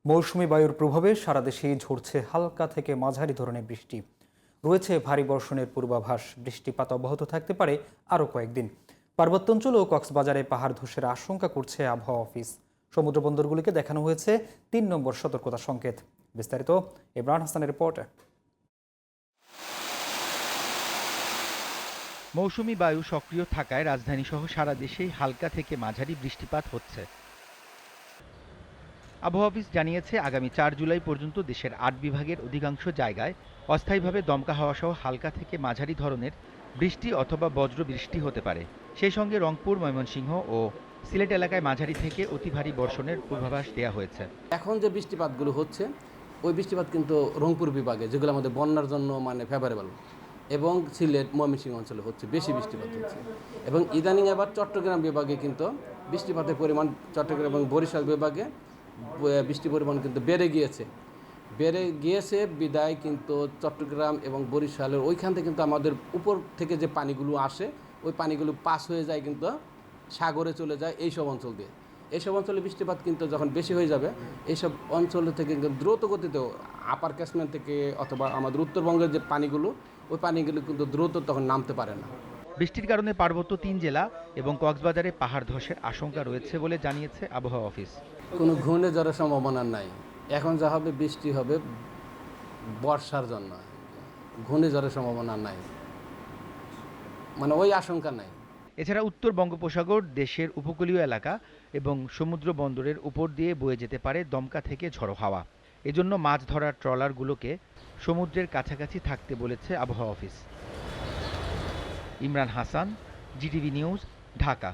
মৌসুমী বায়ুর প্রভাবে সারা দেশে ঝরছে হালকা থেকে মাঝারি ধরনের বৃষ্টি। রয়েছে ভারী বর্ষণের পূর্বাভাস। বৃষ্টিপাত অব্যাহত থাকতে পারে আরও কয়েকদিন। পার্বত্যাঞ্চল ও কক্সবাজারে পাহাড় ধসের আশঙ্কা করছে আবহাওয়া অফিস। সমুদ্র বন্দরগুলিকে দেখানো হয়েছে ৩ নম্বর সতর্কতা সংকেত। বিস্তারিত ইমরান হাসানের রিপোর্টে। মৌসুমী বায়ু সক্রিয় থাকায় রাজধানীসহ সারা দেশেই হালকা থেকে মাঝারি বৃষ্টিপাত হচ্ছে। আবহাওয়া অফিস জানিয়েছে, আগামী ৪ জুলাই পর্যন্ত দেশের ৮ বিভাগের অধিকাংশ জায়গায় অস্থায়ীভাবে দমকা হাওয়াসহ হালকা থেকে মাঝারি ধরনের বৃষ্টি অথবা বজ্র বৃষ্টি হতে পারে। সেই সঙ্গে রংপুর, ময়মনসিংহ ও সিলেট এলাকায় মাঝারি থেকে অতি ভারী বর্ষণের পূর্বাভাস দেওয়া হয়েছে। এখন যে বৃষ্টিপাতগুলো হচ্ছে, ওই বৃষ্টিপাত কিন্তু রংপুর বিভাগে, যেগুলো আমাদের বন্যার জন্য ফেভারেবল, এবং সিলেট, ময়মনসিংহ অঞ্চলে হচ্ছে বেশি বৃষ্টিপাত হচ্ছে। এবং ইদানিং এবার চট্টগ্রাম বিভাগে কিন্তু বৃষ্টিপাতের পরিমাণ, চট্টগ্রাম এবং বরিশাল বিভাগে বৃষ্টির পরিমাণ কিন্তু বেড়ে গিয়েছে বিদায় কিন্তু চট্টগ্রাম এবং বরিশালের ওইখান থেকে কিন্তু আমাদের উপর থেকে যে পানিগুলো আসে, ওই পানিগুলো পাস হয়ে যায় কিন্তু সাগরে চলে যায় এইসব অঞ্চল দিয়ে। এইসব অঞ্চলে বৃষ্টিপাত কিন্তু যখন বেশি হয়ে যাবে, এইসব অঞ্চল থেকে কিন্তু দ্রুত গতিতে আপার ক্যাশমেন্ট থেকে অথবা আমাদের উত্তরবঙ্গের যে পানিগুলো, ওই পানিগুলো কিন্তু দ্রুত তখন নামতে পারে না। বৃষ্টির কারণে পার্বত্য ৩ জেলা এবং কক্সবাজারে পাহাড় ধসের আশঙ্কা রয়েছে বলে জানিয়েছে আবহাওয়া অফিস। কোনো ঘূর্ণিঝড়ের সম্ভাবনা নাই। এখন যা হবে, বৃষ্টি হবে বর্ষার জন্য, ঘূর্ণিঝড়ের সম্ভাবনা নাই, ওই আশঙ্কা নাই। এছাড়া উত্তর বঙ্গোপসাগর, দেশের উপকূলীয় এলাকা এবং সমুদ্র বন্দরের উপর দিয়ে বয়ে যেতে পারে দমকা থেকে ঝড়ো হাওয়া। এজন্য মাছ ধরার ট্রলারগুলোকে সমুদ্রের কাছাকাছি থাকতে বলেছে আবহাওয়া office. Imran Hasan, GTV news, Dhaka.